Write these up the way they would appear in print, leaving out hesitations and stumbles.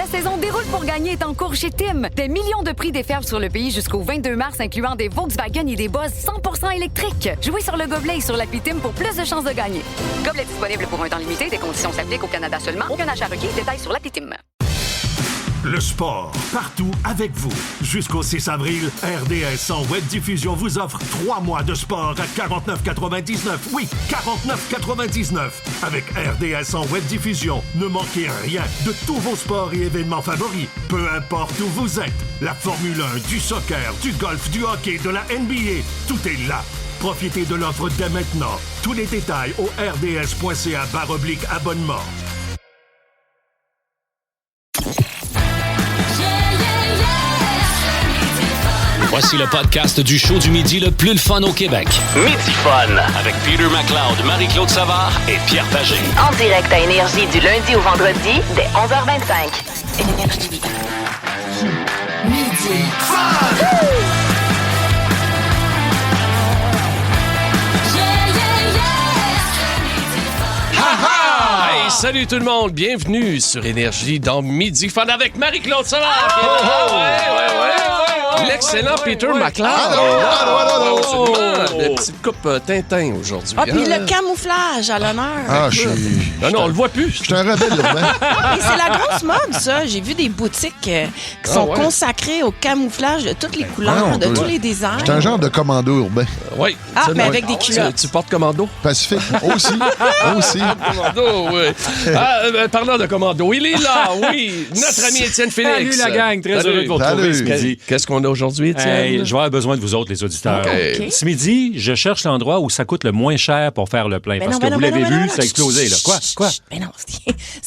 saison Déroule pour gagner est en cours chez Tim. Des millions de prix déferlent sur le pays jusqu'au 22 mars, incluant des Volkswagen et des Buzz 100% électriques. Jouez sur le gobelet et sur l'appli Tim pour plus de chances de gagner. Gobelet disponible pour un temps limité. Des conditions s'appliquent au Canada seulement. Aucun achat requis. Détails sur l'appli Tim. Le sport, partout avec vous. Jusqu'au 6 avril, RDS en web diffusion vous offre 3 mois de sport à 49,99. Oui, 49,99. Avec RDS en web diffusion, ne manquez rien de tous vos sports et événements favoris. Peu importe où vous êtes. La Formule 1, du soccer, du golf, du hockey, de la NBA, tout est là. Profitez de l'offre dès maintenant. Tous les détails au rds.ca/abonnement. Voici le podcast du show du midi le plus le fun au Québec. Midi Fun avec Peter McLeod, Marie-Claude Savard et Pierre Pagé. En direct à Énergie du lundi au vendredi dès 11h25. Énergie. Midi Fun! Hey, salut tout le monde, bienvenue sur Énergie dans Midi Fun avec Marie-Claude Savard. L'excellent Peter McLeod. Une petite coupe Tintin aujourd'hui. Ah, puis le camouflage à l'honneur. Ah, je suis... Non, on le voit plus. Je suis un rebelle urbain. Et c'est la grosse mode, ça. J'ai vu des boutiques qui sont consacrées au camouflage de toutes les couleurs, de tous les designs. Je suis un genre de commando urbain. Oui. Ah, mais avec des culottes. Tu portes commando? Pacifique. Aussi. Commando, oui. Parlant de commando, il est là, oui. Notre ami Étienne Félix. Salut la gang, très heureux de vous retrouver ce midi. Qu'est-ce qu'on a aujourd'hui, Étienne? Hey, je vais avoir besoin de vous autres, les auditeurs. Okay. Ce midi, je cherche l'endroit où ça coûte le moins cher pour faire le plein. Parce que vous l'avez vu, ça a explosé. Là. Quoi? Mais non, si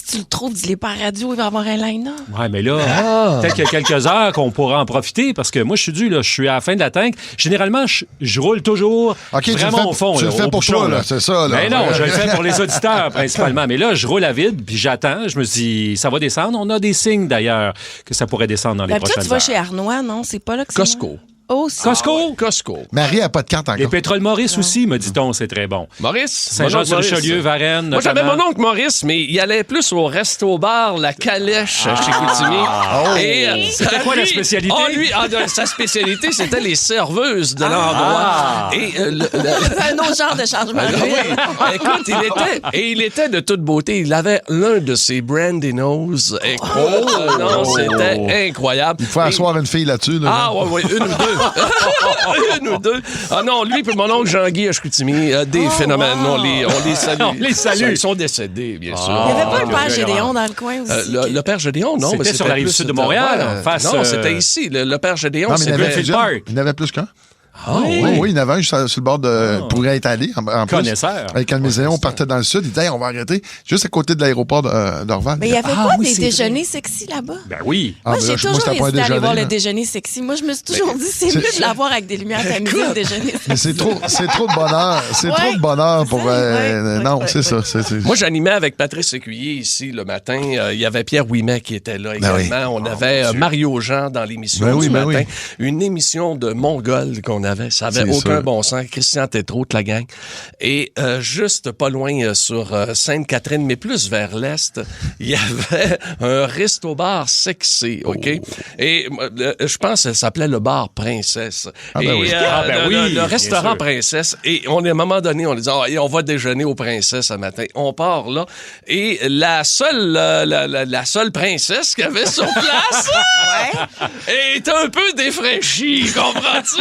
tu le trouves, dis-les pas à la radio, il va y avoir un line-up. Ouais, mais là, peut-être qu'il y a quelques heures qu'on pourra en profiter parce que moi, je suis dû, là, je suis à la fin de la tank. Généralement, je roule toujours vraiment au fond. Tu le fais pour toi, là, c'est ça. Là. Mais non, je le fais pour les auditeurs principalement. Mais là, je roule à vide, puis j'attends. Je me dis, ça va descendre. On a des signes, d'ailleurs, que ça pourrait descendre dans les prochaines heures. Tu vas chez Arnois, non? C'est pas là que c'est Costco. Costco. Marie n'a pas de carte encore. Les pétroles Maurice aussi, me dit-on, c'est très bon. Maurice. Saint-Jean-sur-Richelieu, Varennes. Moi, j'avais mon oncle Maurice, mais il allait plus au resto-bar La Calèche chez Coutimi. Et c'était quoi la spécialité? Sa spécialité, c'était les serveuses de l'endroit. Et un autre genre de changement. Oui. Écoute, il était de toute beauté. Il avait l'un de ses brandy nose. C'était incroyable. Il faut asseoir une fille là-dessus. Là, oui, une ou deux. Une ou deux. Ah non, lui et mon oncle Jean-Guy à Chicoutimi, des phénomènes. On les salue. On les salue. Ils sont décédés, bien sûr. Il n'y avait pas le père Gédéon dans le coin aussi. Le père Gédéon, non. C'était sur la rive sud de Montréal. Non, c'était ici. Le père Gédéon, non, c'était il y en avait plus qu'un. Oui, il y en avait un sur le bord pour être allé. En plus, connaisseur. Avec un muséum, on partait dans le sud. Il disait, on va arrêter juste à côté de l'aéroport d'Orval. Mais il n'y avait pas des déjeuners sexy là-bas? Ben oui. Moi, j'ai toujours hésité à aller voir le déjeuner sexy. Moi, je me suis toujours dit, c'est mieux de l'avoir avec des lumières tamisées, le déjeuner sexy. Mais c'est trop de bonheur. C'est trop de bonheur pour... non, c'est ça. Moi, j'animais avec Patrice Écuyer ici le matin. Il y avait Pierre Ouimet qui était là également. On avait Mario Jean dans l'émission du matin. Une émission de Mongol qu'on avait. Ça avait aucun bon sens. Christian Tétrault, la gang. Et juste pas loin sur Sainte-Catherine, mais plus vers l'est, il y avait un resto-bar sexy, OK? Et je pense que ça s'appelait le bar Princesse. Le restaurant Princesse. Et à un moment donné, on disait, on va déjeuner au Princesse ce matin. On part là. Et la seule princesse qu'il y avait sur place est un peu défraîchie, comprends-tu?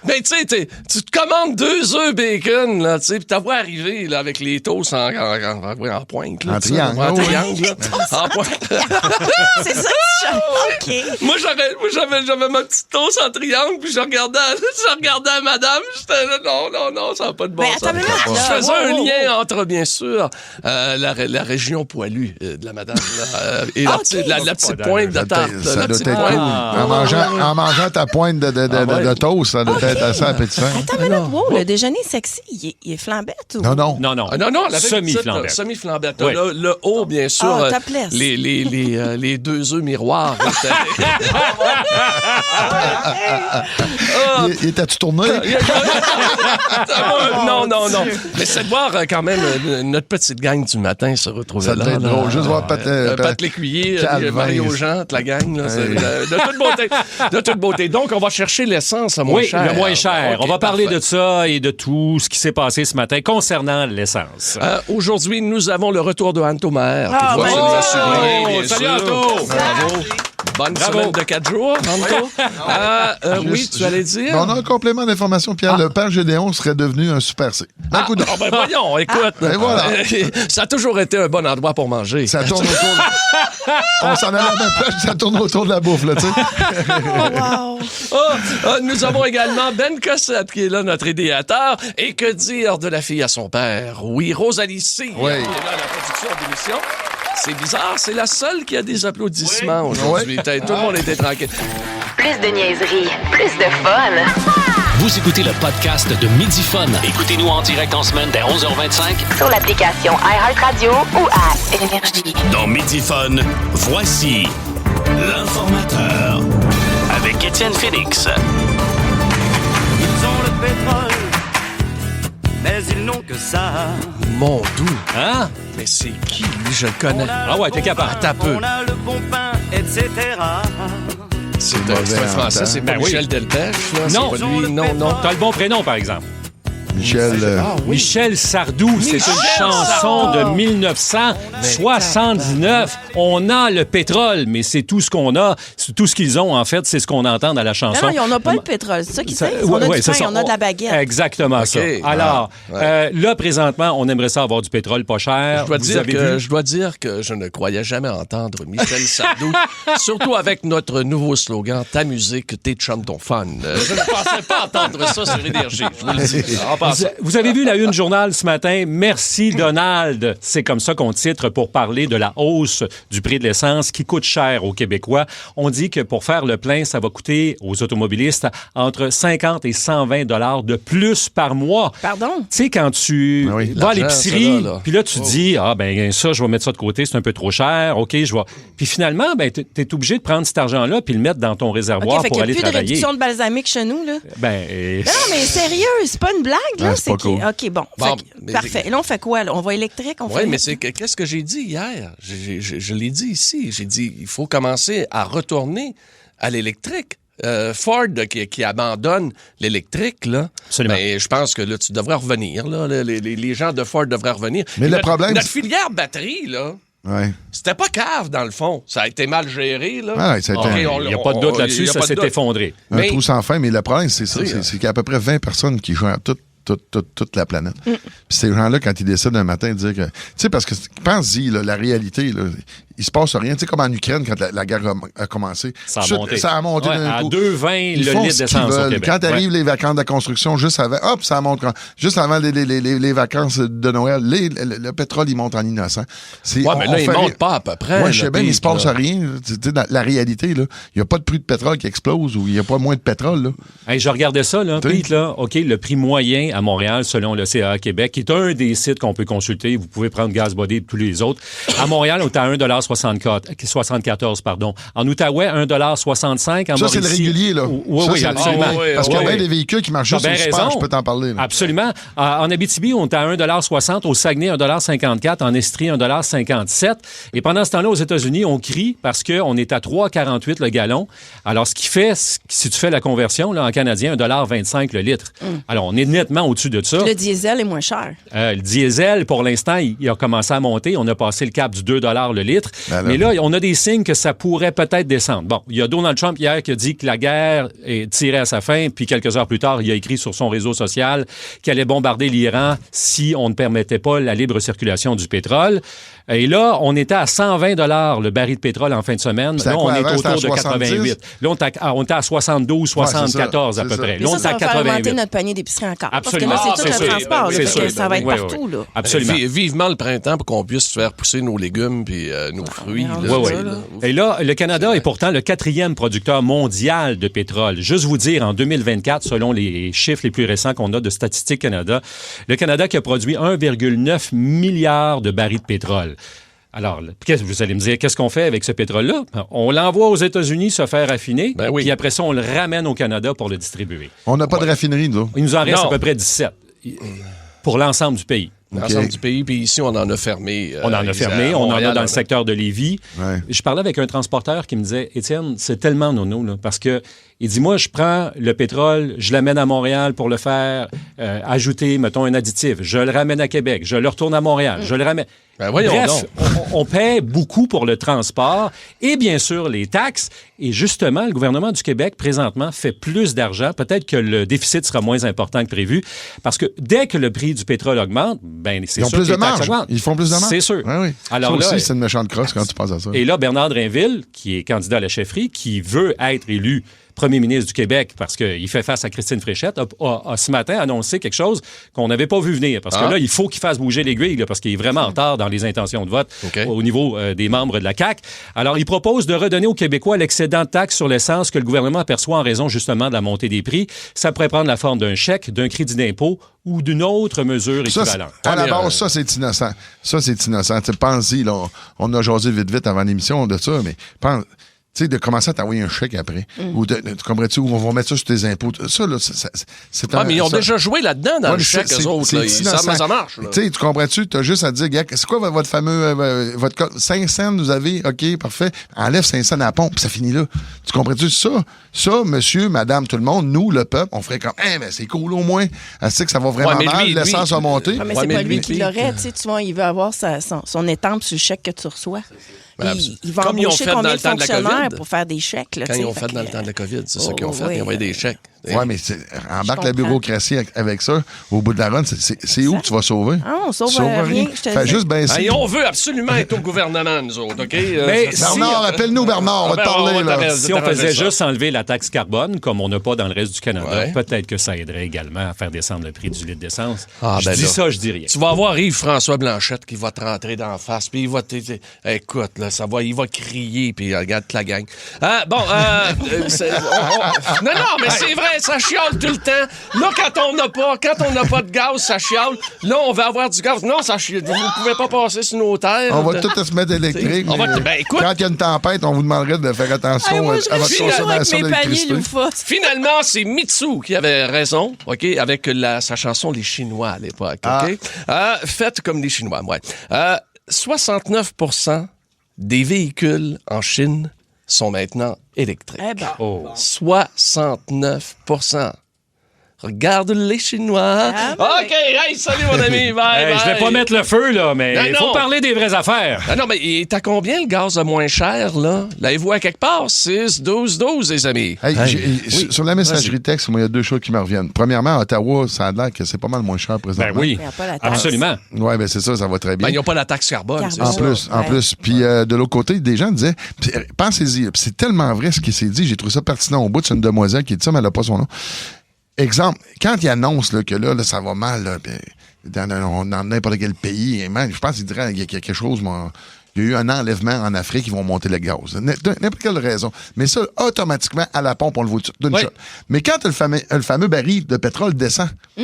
Mais tu sais, tu te commandes 2 œufs bacon, là, tu sais, puis t'as arrivé là, avec les toasts en pointe. Là, en triangle. En triangle, en pointe. C'est ça que tu chantes. OK. Moi, j'avais ma petite toast en triangle, puis je regardais à madame, j'étais là, non, ça n'a pas de bon sens. Je faisais un lien entre, bien sûr, la région poilue de la madame là, et la petite pointe de tarte. Ça doit être cool. En mangeant ta pointe de toast, ça doit être assez appétissant. Attends une minute, le déjeuner sexy, il est flambette ou? Non, la semi-flambette. Semi-flambette. Le haut, bien sûr. Les 2 œufs miroirs. Il était-tu tourné? Non. Mais c'est de voir quand même notre petite gang du matin se retrouver ça là. Ça devait être drôle. Juste voir Pat L'Écuyer, Mario Jean, la gang. Là, de toute beauté. Donc, on va chercher l'essence à moins cher. Oui, le moins cher. Okay, on va parler de ça et de tout ce qui s'est passé ce matin concernant l'essence. Aujourd'hui, nous avons le retour de Anto Maher. Salut Anto! Bravo! Bonne semaine de 4 jours, Anto. Oui, tu allais dire? On a un complément d'information, Pierre. Le père Gédéon serait devenu un Super C. Voyons, écoute. Voilà. Ça a toujours été un bon endroit pour manger. Ça tourne autour. On s'en allait à la plage, ça tourne autour de la bouffe, là, tu sais. Nous avons également Ben Cossette qui est là, notre idéateur. Et que dire de la fille à son père? Oui, Rosalie C. Oui. Qui est là à la production d'émission. C'est bizarre, c'est la seule qui a des applaudissements aujourd'hui. Tout le monde était tranquille. Plus de niaiserie, plus de fun. Vous écoutez le podcast de Midi Fun. Écoutez-nous en direct en semaine dès 11h25 sur l'application iHeartRadio ou à Énergie. Dans Midi Fun, voici l'informateur avec Étienne Félix. Ils ont le pétrole, mais ils n'ont que ça. Mon doux. Hein? Mais c'est qui, lui? Je le connais. Ah ouais, t'es capable. T'as peu. On a le bon pain, etc. C'est un français, c'est pas Michel Delpech, là? Non. C'est pas lui. Non. T'as le bon prénom, par exemple. Michel Sardou, c'est une chanson de 1979. On a le pétrole, mais c'est tout ce qu'on a. Tout ce qu'ils ont, en fait, c'est ce qu'on entend dans la chanson. Non, on n'a pas le pétrole. C'est ça qu'ils disent. On a du pain, on a de la baguette. Exactement ça. Alors, là, présentement, on aimerait ça avoir du pétrole pas cher. Je dois dire que je ne croyais jamais entendre Michel Sardou, surtout avec notre nouveau slogan « Ta musique, tes chums, ton fun ». Je ne pensais pas entendre ça sur Énergie, je vous le dis. Vous avez vu la une journal ce matin? Merci Donald. C'est comme ça qu'on titre pour parler de la hausse du prix de l'essence qui coûte cher aux Québécois. On dit que pour faire le plein, ça va coûter aux automobilistes entre 50 et 120 $ de plus par mois. Pardon? Tu sais, quand tu vas à l'épicerie, puis là, tu dis, ça, je vais mettre ça de côté, c'est un peu trop cher, OK, je vais... Puis finalement, tu es obligé de prendre cet argent-là puis le mettre dans ton réservoir pour aller travailler. Il n'y a plus de réduction de balsamique chez nous, là? Non, mais sérieux, c'est pas une blague, là? C'est pas cool. OK, bon. Parfait. Et là, on fait quoi, là? On va électrique? Oui, mais qu'est-ce que j'ai dit hier? Je l'ai dit ici. J'ai dit, il faut commencer à retourner à l'électrique. Ford qui abandonne l'électrique, là. Absolument. Mais je pense que là, tu devrais revenir, là. Les gens de Ford devraient revenir. Mais le problème... Notre filière batterie, là... Ouais. C'était pas cave, dans le fond. Ça a été mal géré, là. Il n'y a pas de doute là-dessus, ça s'est effondré. Un trou sans fin, mais le problème, c'est ça. C'est qu'il y a à peu près 20 personnes qui jouent à toute la planète. Puis ces gens-là, quand ils décident un matin de dire que... Tu sais, parce que, pense-y, la réalité, là, il se passe rien. Tu sais, comme en Ukraine, quand la guerre a commencé. Ça a monté. Ça a monté d'un coup. À 2,20 le litre d'essence au Québec. Quand arrivent les vacances de la construction, juste avant, ça monte. Juste avant les vacances de Noël, le pétrole, il monte en innocent. Mais là, il monte pas à peu près. Moi, je sais bien, mais il se passe rien. Tu sais, dans la réalité, il n'y a pas de prix de pétrole qui explose ou il n'y a pas moins de pétrole, là. Hey, je regardais ça, là, Pete, là. OK, le prix moyen à Montréal, selon le CA Québec, qui est un des sites qu'on peut consulter. Vous pouvez prendre GasBody et tous les autres. À Montréal, on est à 1,74 $. En Outaouais, 1,65 $. En ça, c'est le régulier, là. Oui, absolument. Parce qu'il y a bien des véhicules qui marchent juste au super, je peux t'en parler. Là. Absolument. En Abitibi, on est à 1,60 $. Au Saguenay, 1,54 $. En Estrie, 1,57 $. Et pendant ce temps-là, aux États-Unis, on crie parce qu'on est à 3,48 le gallon. Alors, ce qui fait, si tu fais la conversion, là, en canadien, 1,25 $ le litre. Alors, on est nettement au-dessus de ça. Le diesel est moins cher. Le diesel, pour l'instant, il a commencé à monter. On a passé le cap du 2 $ le litre. Mais là, on a des signes que ça pourrait peut-être descendre. Bon, il y a Donald Trump hier qui a dit que la guerre est tirée à sa fin, puis quelques heures plus tard, il a écrit sur son réseau social qu'il allait bombarder l'Iran si on ne permettait pas la libre circulation du pétrole. Et là, on était à 120 $ le baril de pétrole en fin de semaine. Là, on est autour de 88. Là, on était à 72, 74 à peu près. Là, on est à 88. Ça va faire augmenter notre panier d'épicerie encore. Absolument. Parce que là, c'est tout le transport. Ça va être partout. Là. Absolument. Vivement le printemps pour qu'on puisse faire pousser nos légumes puis nos fruits. Et là, le Canada est pourtant le 4e producteur mondial de pétrole. Juste vous dire, en 2024, selon les chiffres les plus récents qu'on a de Statistique Canada, le Canada qui a produit 1,9 milliard de barils de pétrole. Alors, vous allez me dire, qu'est-ce qu'on fait avec ce pétrole-là? On l'envoie aux États-Unis se faire raffiner, puis après ça, on le ramène au Canada pour le distribuer. On n'a pas de raffinerie, nous. Il nous en reste à peu près 17 pour l'ensemble du pays. L'ensemble du pays, puis ici, on en a fermé. On en a fermé, on en a dans le secteur de Lévis. Ouais. Je parlais avec un transporteur qui me disait, Étienne, c'est tellement nono, là, parce que il dit, moi, je prends le pétrole, je l'amène à Montréal pour le faire ajouter, mettons, un additif. Je le ramène à Québec, je le retourne à Montréal, je le ramène... Bref, on paie beaucoup pour le transport et bien sûr les taxes. Et justement, le gouvernement du Québec, présentement, fait plus d'argent. Peut-être que le déficit sera moins important que prévu parce que dès que le prix du pétrole augmente, c'est sûr que les taxes augmentent. Ils font plus de marge. C'est sûr. Oui. Alors ça aussi, c'est une méchante crosse quand tu penses à ça. Et là, Bernard Drinville, qui est candidat à la chefferie, qui veut être élu premier ministre du Québec, parce qu'il fait face à Christine Fréchette, a ce matin annoncé quelque chose qu'on n'avait pas vu venir. Parce que là, il faut qu'il fasse bouger l'aiguille, parce qu'il est vraiment en retard dans les intentions de vote au niveau des membres de la CAQ. Alors, il propose de redonner aux Québécois l'excédent de taxes sur l'essence que le gouvernement perçoit en raison justement de la montée des prix. Ça pourrait prendre la forme d'un chèque, d'un crédit d'impôt ou d'une autre mesure équivalente. À la base, ça, c'est innocent. Ça, c'est innocent. Pense-y, là, on a jasé vite avant l'émission de ça, mais pense... Tu sais, de commencer à t'envoyer un chèque après. Ou tu comprends-tu, ou on va mettre ça sur tes impôts. Ça, là, c'est un... mais ils ont déjà joué là-dedans dans le chèque, eux autres. Ça marche. Tu sais, tu comprends-tu, t'as juste à dire, gars, c'est quoi votre fameux... votre 5 cents, vous avez? OK, parfait. Enlève 5 cents à la pompe, puis ça finit là. Tu comprends-tu? Ça, monsieur, madame, tout le monde, nous, le peuple, on ferait comme, mais c'est cool au moins. Elle sait que ça va vraiment mal, l'essence a monté. Mais c'est pas lui qui l'aurait, tu vois, il veut avoir son étampe sur le chèque que tu reçois. Il va embaucher combien de fonctionnaires pour faire des chèques? Là, quand ils ont fait dans le temps de la COVID, c'est ça qu'ils ont fait. Ils ont envoyé des chèques. Oui, mais embarque la bureaucratie avec ça. Au bout de la run, c'est où que tu vas sauver? Ah, on sauve rien. Fais juste baisser. On veut absolument être au gouvernement, nous autres, OK? Bernard, appelle-nous Bernard, on va te parler. Si on faisait juste enlever la taxe carbone, comme on n'a pas dans le reste du Canada, peut-être que ça aiderait également à faire descendre le prix du litre d'essence. Je dis ça, je dis rien. Tu vas avoir Yves-François Blanchette qui va te rentrer d'en face, puis il va écoute, là, il va crier, puis regarde la gang. Non, mais c'est vrai, ça chiale tout le temps. Là, quand on n'a pas de gaz, ça chiale. Là, on va avoir du gaz. Non, ça chiale. Vous ne pouvez pas passer sur nos terres. On va tout se mettre électrique. Quand il y a une tempête, on vous demanderait de faire attention à votre consommation d'électricité. Finalement, c'est Mitsou qui avait raison, OK, avec sa chanson Les Chinois à l'époque, OK? Faites comme les Chinois, ouais. 69% des véhicules en Chine sont maintenant électriques. 69%. Regarde les Chinois. OK, hey, salut mon ami. Bye, je vais pas mettre le feu, là, mais il faut parler des vraies affaires. Non, mais t'as combien le gaz le moins cher, là? L'avez-vous à quelque part? 6, 12, 12, les amis. Sur la messagerie texte, moi, il y a 2 choses qui me reviennent. Premièrement, à Ottawa, ça a l'air que c'est pas mal moins cher présentement. Ben oui, absolument. Oui, ben c'est ça va très bien. Ils n'ont pas la taxe carbone. En plus. Puis de l'autre côté, des gens disaient, pensez-y, c'est tellement vrai ce qui s'est dit, j'ai trouvé ça pertinent au bout, c'est une demoiselle qui dit ça, mais elle n'a pas son nom. Exemple, quand il annonce que là, ça va mal là, dans n'importe quel pays, je pense qu'il dirait qu'il y a quelque chose... Il y a eu un enlèvement en Afrique, ils vont monter le gaz. N'importe quelle raison. Mais ça, automatiquement, à la pompe, on le voit d'une shot. Mais quand le fameux baril de pétrole descend... que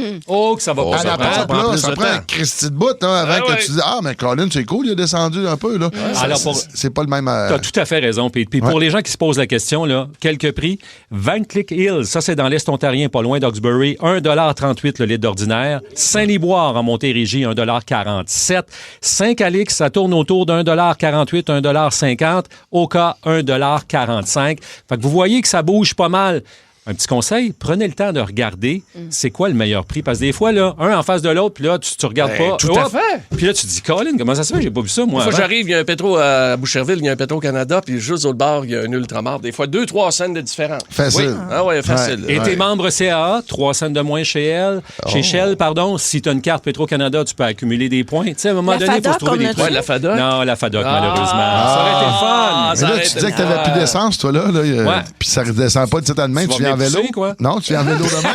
ça va pas. À la pompe, là, ça prend un Christy de bout avant que tu dis « Ah, mais Colin, c'est cool, il a descendu un peu. » là. Alors, c'est pas le même... Tu as tout à fait raison, Pete. Puis pour les gens qui se posent la question, là, quelques prix. Van Cleek Hill, ça c'est dans l'Est ontarien, pas loin d'Hawkesbury, 1,38 le litre d'ordinaire. Saint-Liboire, en Montérégie, 1,47 Saint-Calix, ça tourne autour d'un $1,48, 1,50 Au cas, 1,45 Fait que vous voyez que ça bouge pas mal. Un petit conseil, prenez le temps de regarder c'est quoi le meilleur prix. Parce que des fois, là, un en face de l'autre, puis là, tu regardes pas. Tout à fait. Puis là, tu te dis, Colin, comment ça se fait? J'ai pas vu ça, moi. Des fois, j'arrive, il y a un pétro à Boucherville, il y a un Petro-Canada, puis juste au bord, il y a un Ultramar. Des fois, 2-3 cents de différence. Facile. Oui. Ah ouais, facile. Et tes membres CAA, 3 cents de moins chez Shell, pardon. Si tu as une carte Petro-Canada, tu peux accumuler des points. Tu sais, à un moment donné, il faut se trouver des points. La FADOC? Non, la FADOC, malheureusement. Ça aurait été fun. Mais là, tu disais que t'avais plus d'essence, toi, là. Puis ça redescend pas de cette année, tu viens en vélo. Non, tu viens en vélo demain.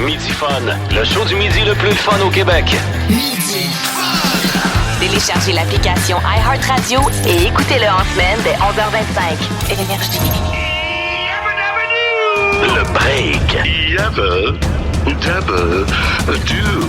Midi Fun, le show du midi le plus fun au Québec. Midi Fun. Téléchargez l'application iHeartRadio et écoutez-le en semaine dès 11h25. Énergie. Le break. Yabba, dabba, do.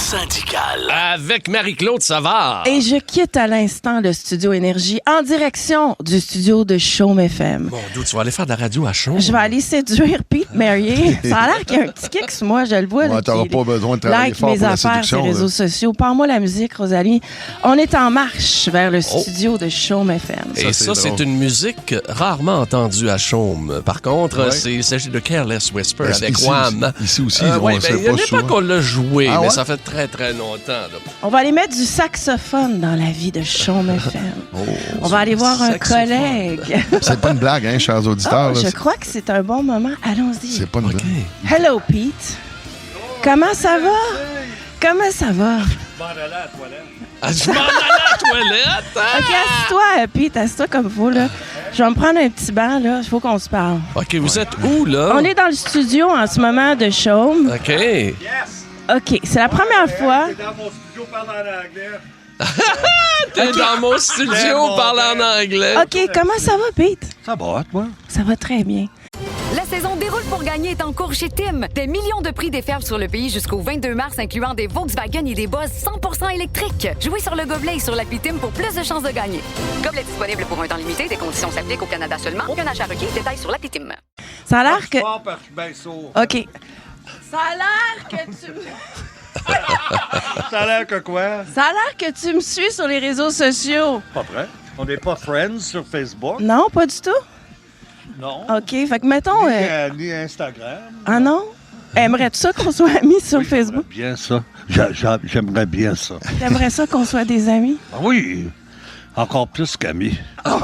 syndical. Avec Marie-Claude Savard. Et je quitte à l'instant le Studio Énergie en direction du studio de Chaume FM. Bon, d'où tu vas aller faire de la radio à Chaume? Je vais aller séduire Pete Marier. Ça a l'air qu'il y a un petit kick sur moi, je le vois. Ouais, t'auras pas besoin de travailler fort mes pour la affaires séduction. sur les réseaux sociaux. Parle-moi la musique, Rosalie. On est en marche vers le studio de Chaume FM. Et ça, c'est une musique rarement entendue à Chaume. Par contre, il s'agit de Careless Whisper avec Wham. Ici aussi, il n'y a pas qu'on l'a joué, mais ça fait très, très longtemps. Là. On va aller mettre du saxophone dans la vie de Chaume FM. On va aller voir un collègue. C'est pas une blague, hein, chers auditeurs. Je crois que c'est un bon moment. Allons-y. C'est pas une blague. Hello, Pete. Comment ça va? Comment ça va? Je m'en allais à la toilette. Je m'en allais à la toilette? OK, assis-toi, Pete. Assis-toi comme il faut, là. Je vais me prendre un petit banc, là. Il faut qu'on se parle. OK, vous êtes où, là? On est dans le studio en ce moment de Chaume. OK. Yes! OK, c'est la première fois. T'es dans mon studio parlant en anglais. T'es dans mon studio parlant en anglais. OK, comment ça va, Pete? Ça va, toi? Ça va très bien. La saison Déroule pour gagner est en cours chez Tim. Des millions de prix déferlent sur le pays jusqu'au 22 mars, incluant des Volkswagen et des Buzz 100% électriques. Jouez sur le gobelet et sur l'appli Tim pour plus de chances de gagner. Gobelet disponible pour un temps limité. Des conditions s'appliquent au Canada seulement. Aucun achat requis. Détails sur l'appli Tim. Ça a l'air que... OK. Ça a l'air que tu... Ça a l'air que quoi? Ça a l'air que tu me suis sur les réseaux sociaux. Pas vrai. On n'est pas friends sur Facebook. Non, pas du tout? Non. OK, fait que mettons... Ni Instagram. Ah non? Aimerais-tu ça qu'on soit amis sur Facebook? Bien ça. J'aimerais bien ça. T'aimerais ça qu'on soit des amis? Ah oui. Encore plus qu'amis. OK!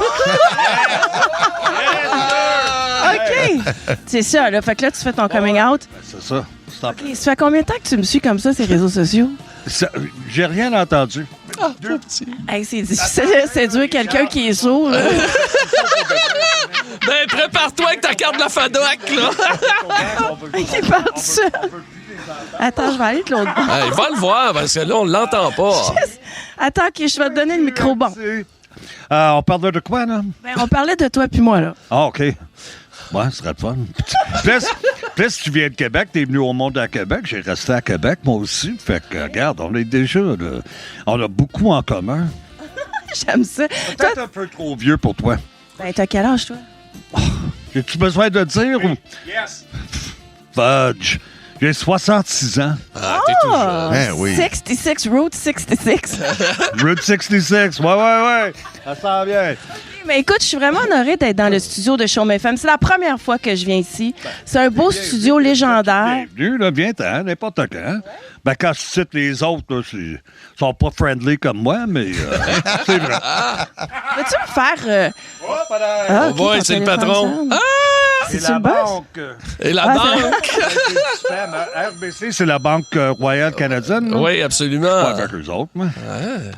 C'est ça, là. Fait que là, tu fais ton coming out. Ben, c'est ça. Stop. OK, ça fait combien de temps que tu me suis comme ça, ces réseaux sociaux? J'ai rien entendu. Deux petits. Hey, c'est difficile de séduire quelqu'un qui est sourd, là. Ben, prépare-toi avec ta carte de la FADOC, là. Il parle tout seul. Attends, je vais aller de l'autre bord. Il va le voir, parce que là, on l'entend pas. Attends, OK, je vais te donner le micro. Bon. On parlait de quoi, là? Ben, on parlait de toi puis moi, là. Ah, OK. Ouais, ce serait le fun. Plus tu viens de Québec, t'es venu au monde à Québec, j'ai resté à Québec, moi aussi. Fait que, regarde, on est déjà, là, on a beaucoup en commun. J'aime ça. Peut-être un peu trop vieux pour toi. Ben, t'as quel âge, toi? J'ai-tu besoin de dire? Ou... Yes. Fudge. J'ai 66 ans. Ah, t'es tout jeune. Ben oui. 66, Route 66. Route 66, ouais. Ça sent bien. Mais écoute, je suis vraiment honorée d'être dans le studio de Chaume FM. C'est la première fois que je viens ici. C'est un beau studio légendaire. Bienvenue, là, viens-t'en, n'importe quand. Ben, quand je cite les autres, là, ils sont pas friendly comme moi, mais c'est vrai. Peux-tu me faire... Oh boy, c'est le patron. C'est une banque. Et la banque. RBC, c'est la Banque Royale Canadienne. Là? Oui, absolument. Pas avec eux autres, moi.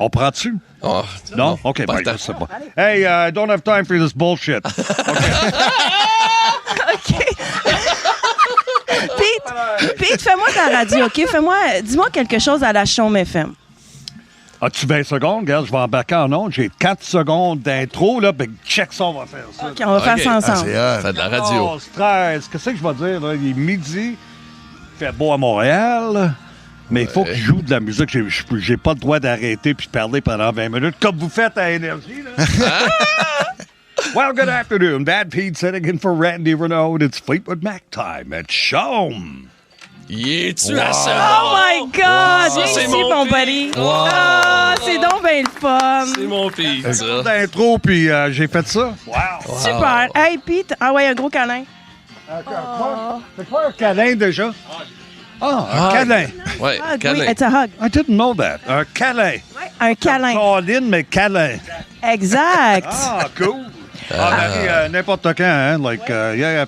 On prend-tu? Oh, non? OK, ben, je sais pas. Hey, I don't have time for this bullshit. OK. Pete, fais-moi ta radio, OK? Dis-moi quelque chose à la Chaume FM. As-tu 20 secondes? Regarde, je vais embarquer en ondes. J'ai 4 secondes d'intro, là. Ben, check ça, on va faire ça. OK, on va faire ça ensemble. Fais de la radio. Oh, stress. Qu'est-ce que je vais dire, là? Il est midi. Il fait beau à Montréal. Mais il faut que je joue de la musique. J'ai pas le droit d'arrêter puis de parler pendant 20 minutes, comme vous faites à Énergie, là. Well, good afternoon. Bad Pete sitting in for Randy Renaud. It's Fleetwood Mac time at Chaume. Es-tu à ce Oh my God! Viens c'est ici, mon buddy. Wow. Ah, c'est donc bien le fun. C'est mon Pete, ça. D'intro, puis j'ai fait ça. Wow. Super. Hey, Pete. Ah ouais, un gros câlin. C'est quoi un câlin, déjà? Un câlin. Ouais, Hug, câlin. oui, it's a hug. I didn't know that. Un câlin. Un câlin. Pauline, mais câlin. Exact. Ah, cool. Marie, n'importe quand, hein?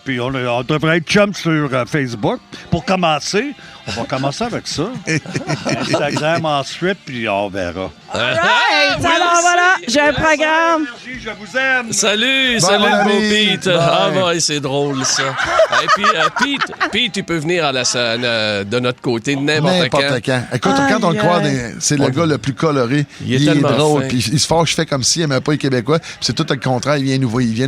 Puis on devrait être chum sur Facebook. Pour commencer, on va commencer avec ça. Instagram ensuite, puis on verra. All right. Alors voilà, j'ai un programme. Merci, je vous aime. Salut, Bye, salut, mon beau ami. Pete. Bye. Ah, ouais, c'est drôle, ça. Et puis, Pete, tu peux venir à la scène de notre côté n'importe quand. Écoute, quand on le croit, c'est le gars le plus coloré. Il est drôle. Puis il se fâche, fait comme s'il n'aimait pas les Québécois. Puis c'est tout le contraire. Il vient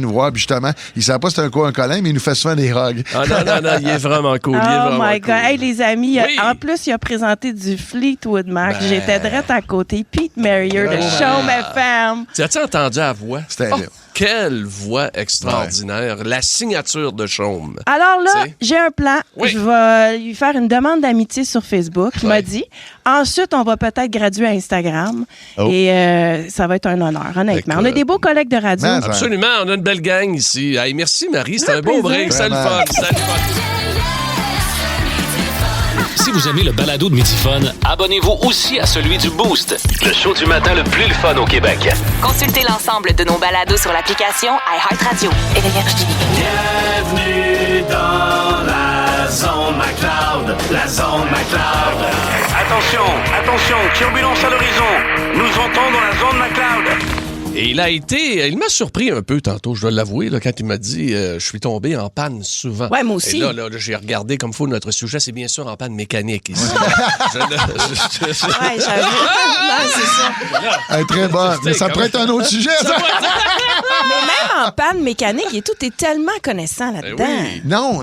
nous voir. Puis justement, il ne savait pas c'était un câlin, mais il nous fait souvent des hugs. Ah non, il est vraiment cool. Oh my God. Hey, les amis, Puis en plus, il a présenté du Fleetwood Mac. J'étais direct à côté. Pete Marier de Chaume FM. Tu as-tu entendu la voix? C'était Quelle voix extraordinaire. La signature de Chaume. Alors là, j'ai un plan. Oui. Je vais lui faire une demande d'amitié sur Facebook. Il m'a dit. Ensuite, on va peut-être graduer à Instagram. Et ça va être un honneur, honnêtement. On a des beaux collègues de radio. Absolument. On a une belle gang ici. Hey, merci, Marie. C'était un beau break. Salut, fun. Si vous aimez le balado de Midi Fun, abonnez-vous aussi à celui du Boost, le show du matin le plus fun au Québec. Consultez l'ensemble de nos balados sur l'application iHeartRadio. Et bienvenue dans la zone McLeod, la zone McLeod. Attention, turbulence à l'horizon. Nous entrons dans la zone McLeod. Et il m'a surpris un peu tantôt, je dois l'avouer, là, quand il m'a dit je suis tombé en panne souvent. Ouais, moi aussi. Et là, j'ai regardé comme faut notre sujet, c'est bien sûr en panne mécanique ici. Ouais, j'avoue. Non, c'est ça. Très bon. Mais ça pourrait être un autre sujet, ça. Mais même en panne mécanique, tout est tellement connaissant là-dedans. Oui. Non.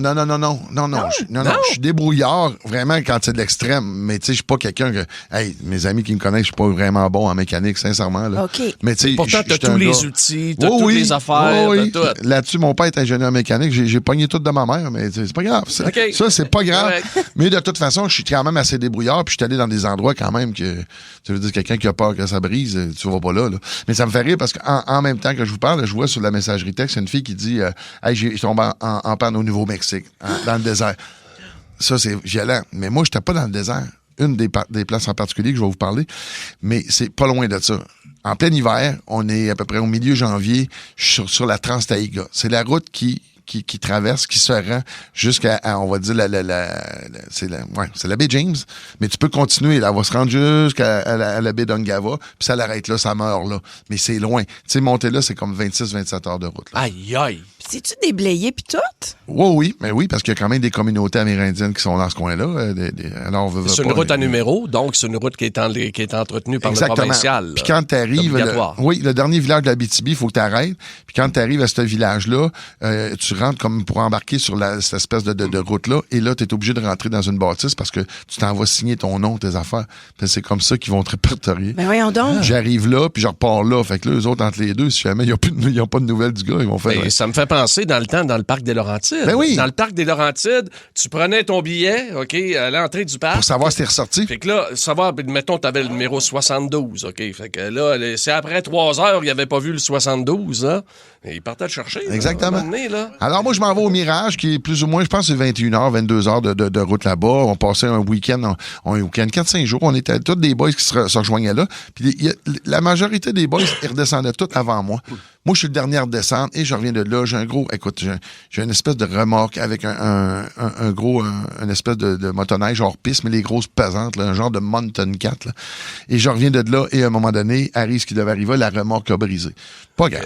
Je suis débrouillard vraiment quand c'est de l'extrême. Mais tu sais, je suis pas quelqu'un que. Hey, mes amis qui me connaissent, je suis pas vraiment bon en mécanique, sincèrement. Là. OK. Mais tu sais, pourtant, t'as tous les outils, t'as toutes les affaires, t'as tout. Là-dessus, mon père est ingénieur mécanique. J'ai pogné tout de ma mère, mais c'est pas grave. Ça, c'est pas grave. Mais de toute façon, je suis quand même assez débrouillard, puis je suis allé dans des endroits quand même que, tu veux dire, quelqu'un qui a peur que ça brise, tu vas pas là. Mais ça me fait rire parce qu'en même temps que je vous parle, je vois sur la messagerie texte une fille qui dit hey, j'ai tombé en panne au Nouveau-Mexique, dans le désert. Ça, c'est violent. Mais moi, j'étais pas dans le désert. Une des places en particulier que je vais vous parler, mais c'est pas loin de ça. En plein hiver, on est à peu près au milieu janvier sur la Trans-Taïga. C'est la route qui traverse, qui se rend jusqu'à, on va dire, c'est la baie James, mais tu peux continuer, là, elle va se rendre jusqu'à la baie d'Ungava, puis ça l'arrête là, ça meurt là. Mais c'est loin. Tu sais, monter là, c'est comme 26-27 heures de route. Là. Aïe, aïe! C'est-tu déblayé pis tout? Oui, parce qu'il y a quand même des communautés amérindiennes qui sont dans ce coin-là. Alors, c'est une route à numéro, donc c'est une route qui est entretenue par le provincial. Puis quand tu arrives, le dernier village de l'Abitibi, il faut que tu arrêtes. Puis quand tu arrives à ce village-là, tu rentres comme pour embarquer sur cette espèce de route-là, et là, tu es obligé de rentrer dans une bâtisse parce que tu t'en vas signer ton nom, tes affaires. Puis c'est comme ça qu'ils vont te répertorier. Ben voyons donc. J'arrive là, puis je repars là. Fait que là, eux autres, entre les deux, si jamais ils n'ont pas de nouvelles du gars, ils vont faire... Ça me fait penser dans le parc des Laurentides. Ben oui. Dans le parc des Laurentides, tu prenais ton billet, OK, à l'entrée du parc. Pour savoir si t'es ressorti. Fait que là, mettons, t'avais le numéro 72, OK. Fait que là, c'est après 3 heures, il avait pas vu le 72, hein. Et il partait le chercher. Exactement. Là. Alors, moi, je m'en vais au Mirage, qui est plus ou moins, je pense, c'est 21h, 22h de route là-bas. On passait un week-end, 4-5 jours. On était tous des boys qui se rejoignaient là. Puis la majorité des boys, ils redescendaient tous avant moi. Moi, je suis le dernier à redescendre et je reviens de là. J'ai un gros... Écoute, j'ai une espèce de remorque avec une espèce de motoneige hors piste, mais les grosses pesantes, là, un genre de Mountain 4. Là. Et je reviens de là et à un moment donné, arrive ce qui devait arriver, la remorque a brisé. Pas grave.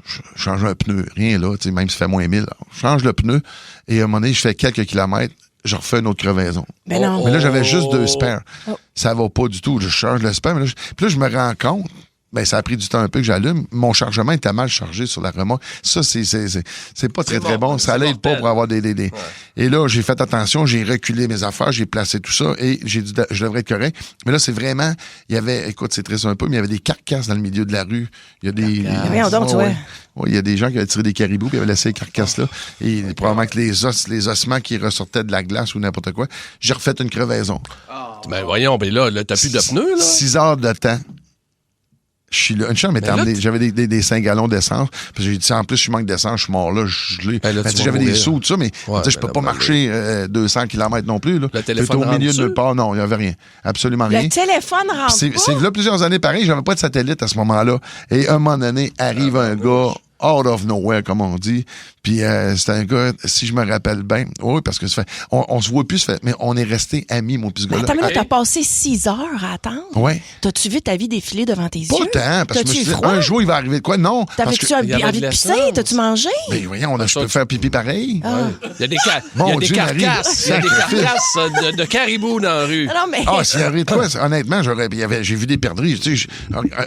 Je change un pneu, rien là, même si ça fait moins 1000. Je change le pneu et à un moment donné, je fais quelques kilomètres, je refais une autre crevaison. Mais non. Mais là, j'avais juste 2 spares. Ça va pas du tout. Je change le spare. Puis là, je me rends compte, ça a pris du temps un peu que j'allume. Mon chargement était mal chargé sur la remorque. Ça, c'est pas très bon. Ça l'aide pas pour avoir des... Ouais. Et là, j'ai fait attention, j'ai reculé mes affaires, j'ai placé tout ça et j'ai dit, je devrais être correct. Mais là, c'est vraiment... Il y avait... Écoute, c'est triste un peu, mais il y avait des carcasses dans le milieu de la rue. Il y a des... il y a des gens qui avaient tiré des caribous et avaient laissé les carcasses là. Et probablement que les ossements qui ressortaient de la glace ou n'importe quoi. J'ai refait une crevaison. Ben voyons, là, t'as plus de pneus, là? 6 heures de temps. Je suis là. Une chambre m'était emmené. J'avais des 5 gallons d'essence. Parce que j'ai dit, en plus, je manque d'essence, je suis mort là, je gelé. J'avais des sous, tout ça, mais je peux pas marcher 200 km non plus. Là. Le téléphone au milieu de nulle part. Non, il n'y avait rien. Absolument rien. Le téléphone rentre c'est là plusieurs années pareil. J'avais pas de satellite à ce moment-là. Et à un moment donné, arrive un gars out of nowhere, comme on dit. Puis c'était un gars, si je me rappelle bien, oui, parce que ça fait, on se voit plus, mais on est restés amis, moi puis ce gars-là. Attends, t'as passé 6 heures à attendre? Oui. T'as-tu vu ta vie défiler devant tes yeux? Pas tant, parce que je me suis dit, un jour, il va arriver de quoi? Non. T'avais-tu envie de pisser? T'as-tu mangé? Mais voyons, je peux faire pipi pareil. Il y a des carcasses. Il y a des carcasses de caribou dans la rue. Non, mais... s'il y avait quoi, honnêtement, j'ai vu des perdrix. Je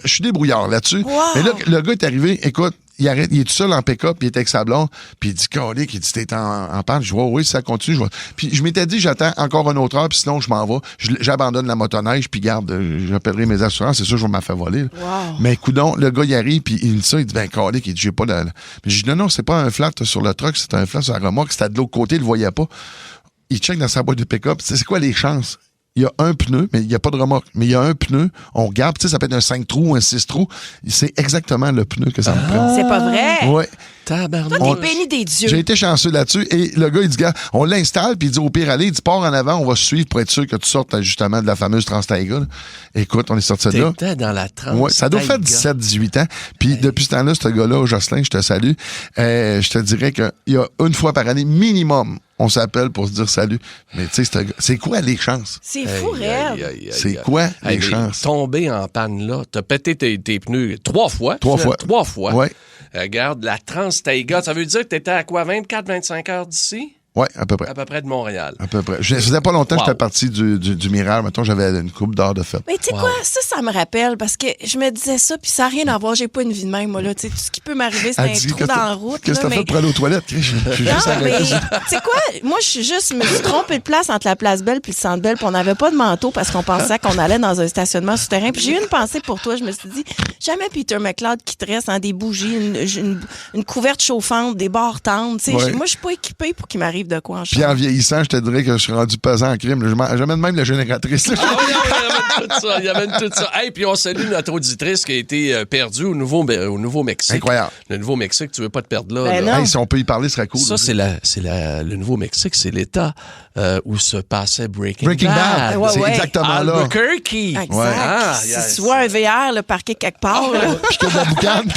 suis débrouillard là-dessus. Wow. Mais là, le gars est arrivé, écoute, il est tout seul en pick-up, il est avec sa blonde, puis il dit, calique, il dit, t'es en panne. Je vois, oui, si ça continue, Puis je m'étais dit, j'attends encore une autre heure, puis sinon, je m'en vais. J'abandonne la motoneige, puis garde, j'appellerai mes assurances, c'est sûr, je vais m'en faire voler. Wow. Mais coudonc, le gars, il arrive, puis il dit ça, il dit, ben, calique, il dit, j'ai pas de. Puis je dis, non, c'est pas un flat sur le truck, c'est un flat sur la remorque, c'était de l'autre côté, il le voyait pas. Il check dans sa boîte de pick-up, c'est quoi les chances? Il y a un pneu, mais il n'y a pas de remorque. Mais il y a un pneu, on regarde, tu sais, ça peut être un 5 trous ou un 6 trous. C'est exactement le pneu que ça me prend. C'est pas vrai? Oui. Tabarnouche. Toi, t'es béni des dieux. J'ai été chanceux là-dessus. Et le gars, il dit, gars, on l'installe, puis il dit, au pire, allez, il dit, pars en avant, on va suivre pour être sûr que tu sortes justement de la fameuse Trans-Taïga. Écoute, on est sorti de là. T'étais dans la Trans-Taïga. Ouais, ça doit faire 17-18 ans. Puis depuis ce temps-là, ce gars-là, Jocelyn, je te salue, je te dirais qu'il y a une fois par année, minimum, on s'appelle pour se dire salut. Mais tu sais, c'est quoi les chances? C'est fou, réel. C'est quoi les chances? Tomber en panne là, t'as pété tes pneus 3 fois. 3 fois. 3 fois. Ouais. Regarde, la Trans-Taïga, ça veut dire que t'étais à quoi, 24-25 heures d'ici? Oui, à peu près. À peu près de Montréal. À peu près. Ça faisait pas longtemps que j'étais parti du Mirage. Mettons, j'avais une couple d'heures de fête. Mais tu sais quoi, ça me rappelle parce que je me disais ça, puis ça n'a rien à voir. J'ai pas une vie de même, moi, là. Tout ce qui peut m'arriver, c'est un trou dans la route. Qu'est-ce que t'as fait pour aller aux toilettes? Je suis juste mais tu sais quoi, moi, je me suis trompée de place entre la place Belle puis le Centre Belle, puis on n'avait pas de manteau parce qu'on pensait qu'on allait dans un stationnement souterrain. Puis j'ai eu une pensée pour toi. Je me suis dit, jamais Peter McLeod qui te reste des bougies, une couverte chauffante, des barres tendres. Ouais. Moi, je suis pas équipée pour qu'il m'arrive de quoi en chambre. Vieillissant, je te dirais que je suis rendu pesant en crime. J'amène même la génératrice. Il y avait tout ça. Hey, puis on salue notre auditrice qui a été perdue au Nouveau-Mexique. Incroyable. Le Nouveau-Mexique, tu veux pas te perdre là. Ben là. Hey, si on peut y parler, ce serait cool. Ça, le Nouveau-Mexique, c'est l'État où se passait Breaking Bad. C'est exactement là. Albuquerque. Exact. Si tu vois un VR le parqué quelque part. Puis qu'il y a de la boucane,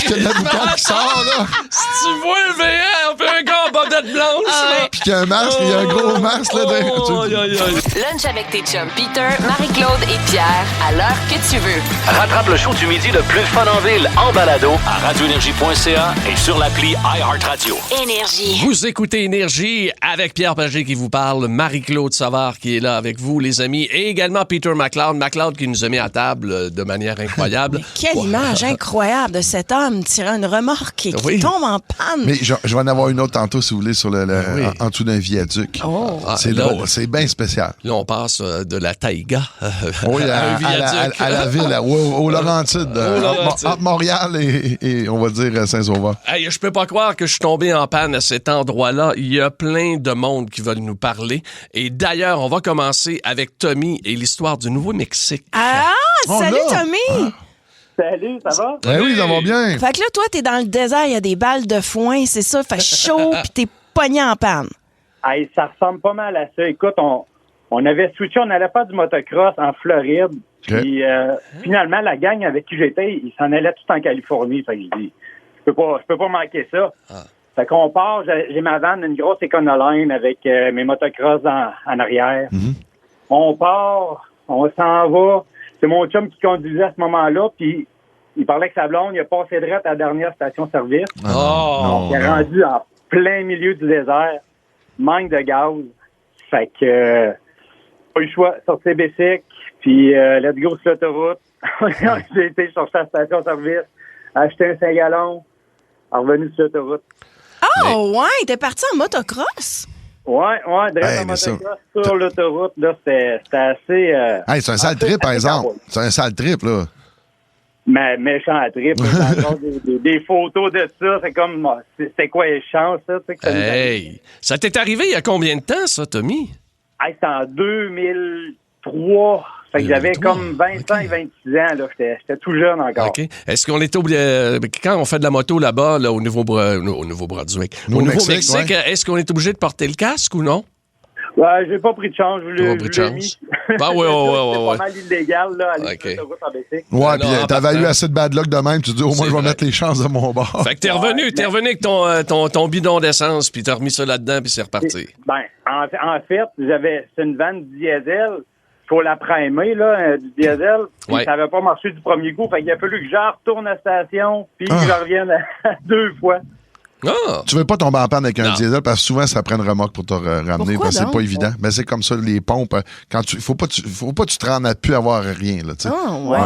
qui sort. Là. Si tu vois un VR, puis un gars en bobette blanche. Puis qu'il y a un masque, il y a un gros masque. Là, Lunch avec tes chums Peter, Marie-Claude et Pierre, à l'heure que tu veux. Rattrape le show du midi le plus fun en ville en balado à radioénergie.ca et sur l'appli iHeartRadio. Énergie. Vous écoutez Énergie avec Pierre Pagé qui vous parle, Marie-Claude Savard qui est là avec vous, les amis, et également Peter McLeod. McLeod qui nous a mis à table de manière incroyable. Mais quelle image incroyable de cet homme tirant une remorque et qui tombe en panne. Mais je vais en avoir une autre tantôt, si vous voulez, sur en dessous d'un viaduc. C'est drôle, c'est bien spécial. Là, on passe de la taïga à la ville, au Laurentides, entre Montréal et on va dire Saint-Sauveur. Hey, je peux pas croire que je suis tombé en panne à cet endroit-là. Il y a plein de monde qui veulent nous parler. Et d'ailleurs, on va commencer avec Tommy et l'histoire du Nouveau-Mexique. Salut Tommy! Salut, ça va? Ben oui, ça va bien. Fait que là, toi, t'es dans le désert, il y a des balles de foin, c'est ça, fait chaud, pis t'es pogné en panne. Hey, ça ressemble pas mal à ça. Écoute, on avait switché, on allait faire du motocross en Floride. Puis finalement, la gang avec qui j'étais, ils s'en allaient tout en Californie. Fait que je dis, je peux pas manquer ça. Fait qu'on part, j'ai ma vanne, une grosse Econoline avec mes motocross en arrière. Mm-hmm. On part, on s'en va. C'est mon chum qui conduisait à ce moment-là, puis il parlait avec sa blonde, il a passé direct à la dernière station-service. Il est rendu en plein milieu du désert, manque de gaz. Fait que pas eu le choix, sortir bicycle, puis let's go sur l'autoroute. J'ai été chercher à la station-service, acheter un 5 gallons, revenu sur l'autoroute. Ouais, t'es parti en motocross? Ouais, direct en motocross sur l'autoroute, là, c'était assez... c'est un sale trip, par exemple. C'est un sale trip, là. Mais méchant trip. J'ai encore des photos de ça. C'est comme... C'était quoi les chances, ça? Ça t'est arrivé il y a combien de temps, ça, Tommy? C'était en 2003. Fait que j'avais comme 20 ans et 26 ans. Là. J'étais tout jeune encore. OK. Est-ce qu'on était obligé... Quand on fait de la moto là-bas, là, au Nouveau-Brunswick, au Nouveau-Mexique, est-ce qu'on est obligé de porter le casque ou non? Ouais, j'ai pas pris de chance. Je l'ai mis. Ben oui. C'est pas mal illégal, là, aller sur l'autoroute en bicycle. Ouais, puis t'avais eu assez de bad luck de même. Tu te dis, au moins, je vais mettre les chances de mon bord. Fait que t'es revenu avec ton bidon d'essence, puis t'as remis ça là-dedans, puis c'est reparti. Ben, en fait, c'est une vanne diesel. Faut la primer, là, du diesel. Ouais. Ça n'avait pas marché du premier coup. Fait qu'il a fallu que je retourne à la station, puis que je revienne 2 fois. Tu veux pas tomber en panne avec un diesel parce que souvent, ça prend une remorque pour te ramener. Pourquoi parce que c'est pas évident. Mais c'est comme ça, les pompes. Faut pas que tu te rendes à plus avoir rien. Là,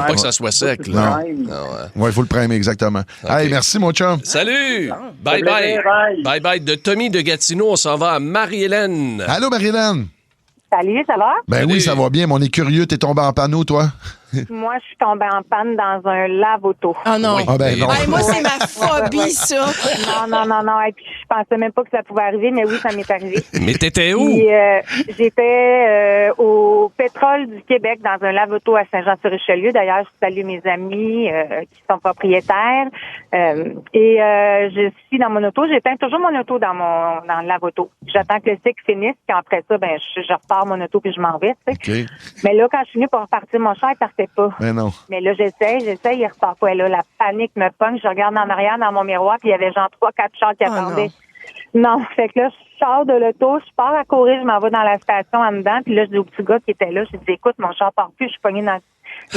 pas que ça soit sec. Là. Non. Il faut le primer, exactement. Okay. Hey, merci, mon chum. Salut. Bye-bye. Bye-bye. De Tommy de Gatineau, on s'en va à Marie-Hélène. Allô, Marie-Hélène. Salut, ça va? Ben oui, ça va bien, mais on est curieux. T'es tombé en panneau, toi? Moi, je suis tombée en panne dans un lave-auto. Ah non. Oui. Ah ben non. Hey, moi, c'est ma phobie, ça. Non. Et puis, je pensais même pas que ça pouvait arriver, mais oui, ça m'est arrivé. Mais t'étais où? Puis, j'étais au Pétrole du Québec dans un lave-auto à Saint-Jean-sur-Richelieu. D'ailleurs, je salue mes amis qui sont propriétaires. Je suis dans mon auto. J'éteins toujours mon auto dans le lave-auto. J'attends que le cycle finisse, puis après ça, ben je repars mon auto puis je m'en vais. Tu sais. Okay. Mais là, quand je suis venue pour repartir mon char, il partait pas. Mais non. Mais là, j'essaie, il repart pas. Et là, la panique me pogne. Je regarde en arrière dans mon miroir, puis il y avait genre 3-4 chars qui attendaient. Non, fait que là, je sors de l'auto, je pars à courir, je m'en vais dans la station en dedans, puis là, je dis au petit gars qui était là, je dis, écoute, mon char part plus, je suis pognée dans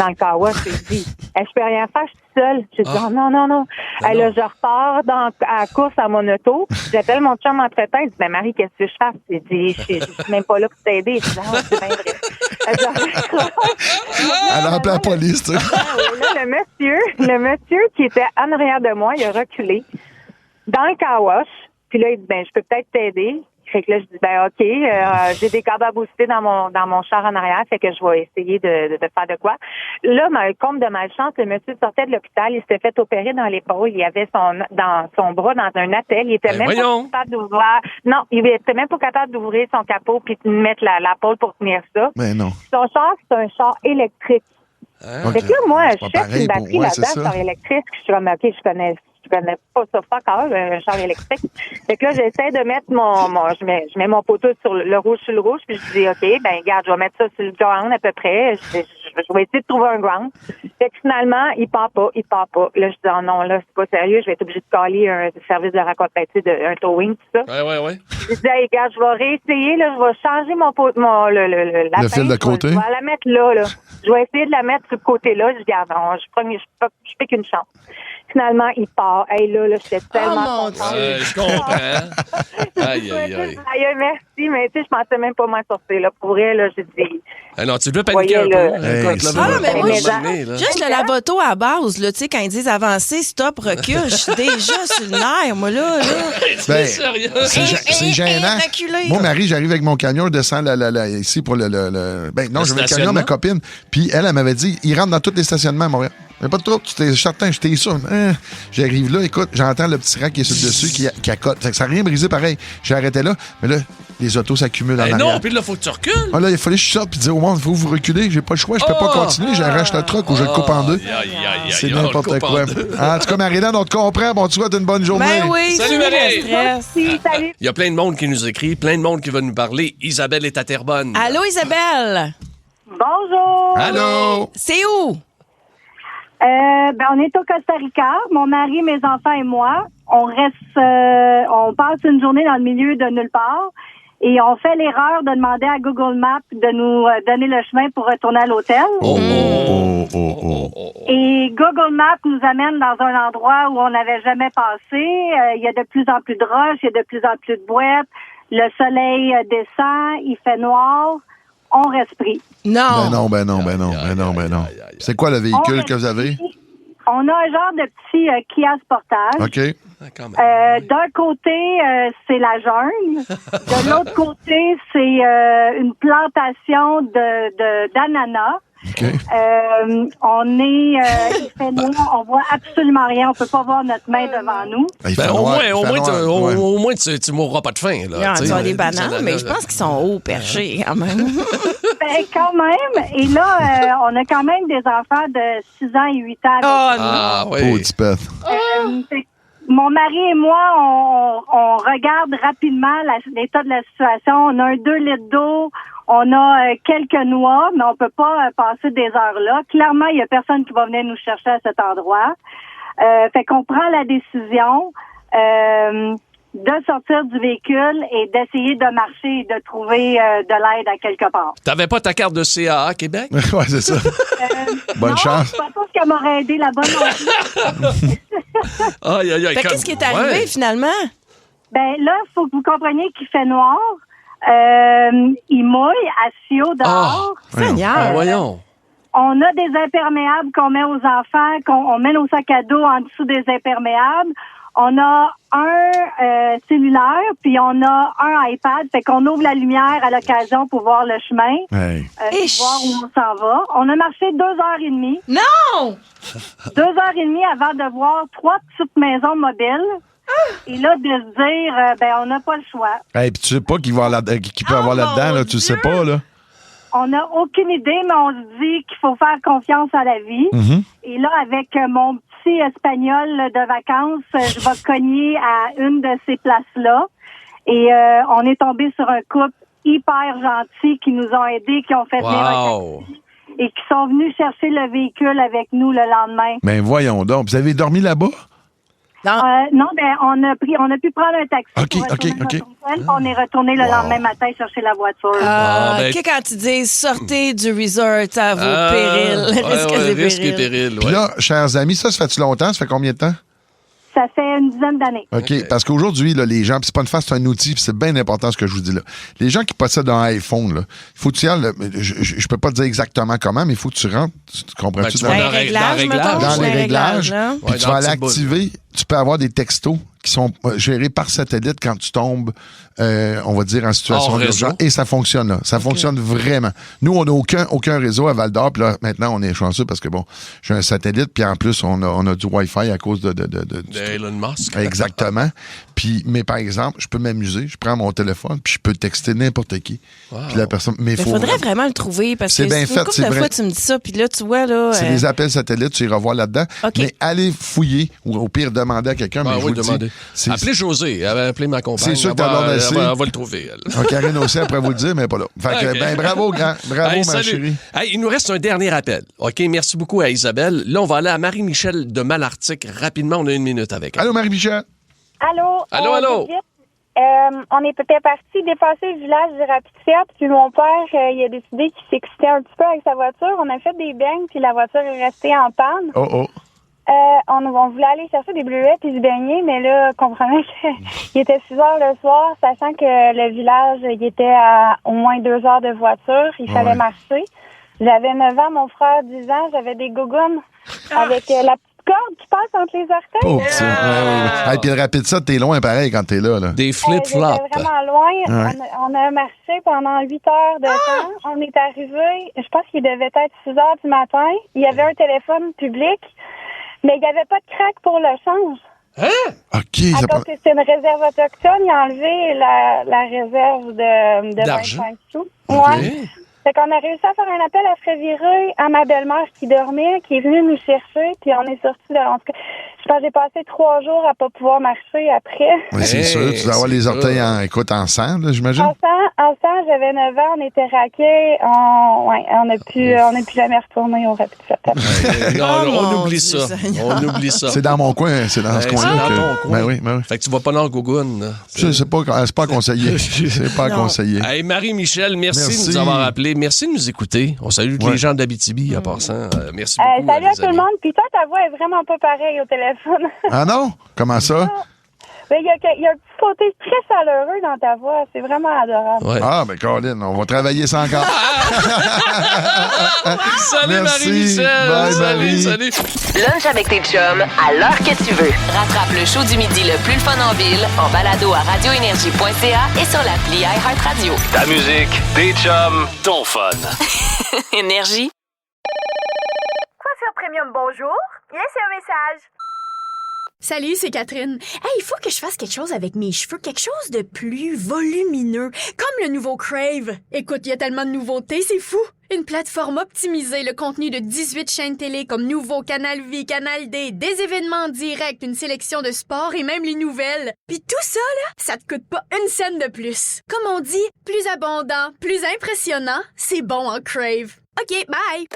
le car wash. Je dis, je peux rien faire, je suis seule. J'ai dit, non. Et là, je repars à la course à mon auto. J'appelle mon chum entre-temps. Il dit, ben Marie, qu'est-ce que je fais? J'ai dit, je suis même pas là pour t'aider. Je dis, non, c'est bien vrai. Elle a appelé la police, tu sais. Là, le monsieur qui était en arrière de moi, il a reculé dans le car wash. Puis là, il dit, ben, je peux peut-être t'aider. Fait que là, je dis, ben, OK, j'ai des câbles à booster dans mon char en arrière, fait que je vais essayer de faire de quoi. Là, comble de malchance, le monsieur sortait de l'hôpital, il s'était fait opérer dans l'épaule, il avait son bras dans un attel, il était même pas capable d'ouvrir. Non, il était même pas capable d'ouvrir son capot puis de mettre la pôle pour tenir ça. Mais non. Son char, c'est un char électrique. Fait que là, moi, je cherche une batterie là-dedans, char électrique, je suis comme, OK, je connais pas ça un char électrique. Fait que là, j'essaie de mettre je mets mon poteau sur le rouge, puis je dis, OK, ben, regarde, je vais mettre ça sur le ground à peu près. Je vais essayer de trouver un ground. Fait que finalement, il part pas. Là, je dis, oh non, là, c'est pas sérieux, je vais être obligée de caler un service de racontation, un towing, tout ça. Ouais. Je dis, hey, regarde, je vais réessayer, là, je vais changer la fil de côté. Je vais la mettre là. Je vais essayer de la mettre sur le côté-là. Je dis, regarde, je fais qu'une chance. Finalement, il part. Hey, là, j'étais tellement contente. Je comprends. Aïe. Merci, mais tu sais, je pensais même pas m'en sortir. Là. Pour vrai, là, j'ai dit... non, tu devais paniquer un peu. Mais moi, juste le lave-auto à base, là, tu sais, quand ils disent avancer, stop, recule, je suis déjà sur le nerf, moi, là. C'est sérieux? C'est gênant. Moi, Marie, j'arrive avec mon camion, je descends ici pour Ben non, j'avais le camion, ma copine, puis elle m'avait dit, il rentre dans tous les stationnements à Montréal. Mais pas de trop, tu t'es certain, j'étais sûr. J'arrive là, écoute, j'entends le petit rack qui est sur le dessus qui accote. Fait que ça n'a rien brisé pareil. J'ai arrêté là, mais là, les autos s'accumulent en arrière. Non, puis là, il faut que tu recules. Ah, là, il fallait que je sorte et dire au monde, il faut que vous reculer. J'ai pas le choix, je peux pas continuer. J'arrache le truck ou je le coupe en deux. C'est n'importe quoi. En tout cas, Marie-Hélène, on te comprend. Bon, tu souhaites une bonne journée. Ben oui, salut, Marie. Merci, salut. Il y a plein de monde qui nous écrit, plein de monde qui va nous parler. Isabelle est à Terrebonne. Allô, Isabelle. Bonjour. Allô. C'est où? On est au Costa Rica. Mon mari, mes enfants et moi, on passe une journée dans le milieu de nulle part et on fait l'erreur de demander à Google Maps de nous donner le chemin pour retourner à l'hôtel. Et Google Maps nous amène dans un endroit où on n'avait jamais passé. Il y a de plus en plus de roches, il y a de plus en plus de boîtes. Le soleil descend, il fait noir. On reste pris. Non. Ben non. C'est quoi le véhicule que vous avez? On a un genre de petit Kia Sportage. OK. D'un côté, c'est la jungle. De l'autre côté, c'est une plantation d'ananas. Okay. Il fait noir, on voit absolument rien, on peut pas voir notre main devant nous. Au moins, tu mourras pas de faim. Là, tu as des bananes, mais je pense qu'ils sont hauts perchés quand même. Quand même. Et là, on a quand même des enfants de 6 ans et 8 ans. Mon mari et moi, on regarde rapidement l'état de la situation. On a un 2 litres d'eau. On a quelques noix, mais on peut pas passer des heures là. Clairement, il y a personne qui va venir nous chercher à cet endroit. Fait qu'on prend la décision. de sortir du véhicule et d'essayer de marcher et de trouver de l'aide à quelque part. T'avais pas ta carte de CAA Québec? Oui, c'est ça. Bonne chance. Non, je pense qu'elle m'aurait aidé là-bas non plus. Aïe, aïe, aïe. Qu'est-ce qui est arrivé finalement? Ben là, il faut que vous compreniez qu'il fait noir. Il mouille à Sio dehors. Seigneur! Voyons. On a des imperméables qu'on met aux enfants, qu'on met nos sacs à dos en dessous des imperméables. On a un cellulaire, puis on a un iPad, fait qu'on ouvre la lumière à l'occasion pour voir le chemin, pour voir où on s'en va. On a marché 2h30. Non! 2h30 avant de voir 3 petites maisons mobiles. Et là, de se dire, on n'a pas le choix. Puis tu sais pas qui peut avoir là-dedans, là, tu sais pas, là. On n'a aucune idée, mais on se dit qu'il faut faire confiance à la vie. Mm-hmm. Et là, avec mon petit espagnol de vacances, je vais cogner à une de ces places-là. Et on est tombé sur un couple hyper gentil qui nous ont aidés, qui ont fait venir un taxi et qui sont venus chercher le véhicule avec nous le lendemain. Ben voyons donc. Vous avez dormi là-bas? Non, on a pu prendre un taxi OK. On est retourné le lendemain matin chercher la voiture. Quand tu dis sortez du resort à vos périls, risques et périls. Puis là, chers amis, ça fait-tu longtemps? Ça fait combien de temps? Ça fait une dizaine d'années. OK, parce qu'aujourd'hui, là, les gens, puis c'est pas une face, c'est un outil, puis c'est bien important ce que je vous dis là. Les gens qui possèdent un iPhone, là, il faut que tu y ailles, je peux pas te dire exactement comment, mais il faut que tu rentres, tu comprends-tu? Dans les réglages, puis tu vas aller activer, tu peux avoir des textos qui sont gérés par satellite quand tu tombes, on va dire, en situation d'urgence. Et ça fonctionne, là. Ça fonctionne vraiment. Nous, on n'a aucun réseau à Val-d'Or. Puis là, maintenant, on est chanceux parce que, bon, j'ai un satellite. Puis en plus, on a du Wi-Fi à cause de Elon Musk. Exactement. Mais par exemple, je peux m'amuser. Je prends mon téléphone puis je peux texter n'importe qui. Puis la personne... Mais faudrait vraiment le trouver parce que c'est bien fait. Une couple de fois, tu me dis ça. Puis là, tu vois, là... C'est des appels satellites. Tu iras voir là-dedans. Mais allez fouiller ou au pire, demander à quelqu'un. Mais demandez. Appelez José, appelez ma compagne. C'est sûr que elle va le trouver, elle. Karine aussi, après vous le dire, mais pas là. Fait que, bravo, grand. Bravo, ma chérie. Il nous reste un dernier appel. OK, merci beaucoup à Isabelle. Là, on va aller à Marie-Michel de Malartic rapidement. On a 1 minute avec elle. Allô, Marie-Michel. Allô. Allô. On était parti dépasser le village du Rapid-Fiat, puis mon père, il a décidé qu'il s'excitait un petit peu avec sa voiture. On a fait des beignes, puis la voiture est restée en panne. On voulait aller chercher des bleuettes et du beignet, mais là, comprenez qu'il était 6 heures le soir, sachant que le village, il était à au moins 2 heures de voiture. Il fallait marcher. J'avais 9 ans, mon frère 10 ans, j'avais des gougounes avec la petite corde qui passe entre les orteils. Puis le rapide, ça, t'es loin pareil quand t'es là. Des flip-flops. J'étais vraiment loin. On a marché pendant 8 heures de temps. On est arrivé, je pense qu'il devait être 6 heures du matin. Il y avait un téléphone public. Mais il n'y avait pas de crack pour le change. OK. À cause que c'est une réserve autochtone, il a enlevé la réserve de 25 sous. Ouais. Fait qu'on a réussi à faire un appel à Frévireux à ma belle-mère qui dormait, qui est venue nous chercher, puis on est sortis de... En tout cas, je pense que j'ai passé 3 jours à pas pouvoir marcher après. Oui, c'est sûr. Tu dois avoir les orteils en sang, là, j'imagine? En sang, j'avais 9 ans, on était raqués. On n'a plus jamais retourné au Rapid Fiat. On oublie ça. On oublie ça. C'est dans mon coin, c'est dans ce coin-là. Ben oui. Fait que tu vas pas dans le Gougoune. C'est pas conseillé. C'est pas conseillé. Hey, Marie-Michel, merci de nous avoir appelés. Merci de nous écouter. On salue les gens d'Abitibi en passant. Merci beaucoup. Salut à tout le monde. Puis toi, ta voix est vraiment pas pareille au téléphone. Ah non? Comment ça? Il y a un petit côté très chaleureux dans ta voix. C'est vraiment adorable. Ouais. Ah, ben Caroline, on va travailler ça encore. Salut Marie-Michel. Bye, Marie. Salut. Lunch avec tes chums à l'heure que tu veux. Rattrape le show du midi le plus le fun en ville en balado à radioénergie.ca et sur l'appli iHeartRadio. Ta musique, tes chums, ton fun. Énergie. Coiffure Premium, bonjour. Laissez un message. Salut, c'est Catherine. Hey, il faut que je fasse quelque chose avec mes cheveux, quelque chose de plus volumineux, comme le nouveau Crave. Écoute, il y a tellement de nouveautés, c'est fou. Une plateforme optimisée, le contenu de 18 chaînes télé comme Nouveau, Canal Vie, Canal D, des événements en direct, une sélection de sports et même les nouvelles. Puis tout ça, là, ça te coûte pas une scène de plus. Comme on dit, plus abondant, plus impressionnant, c'est bon en Crave. OK, bye!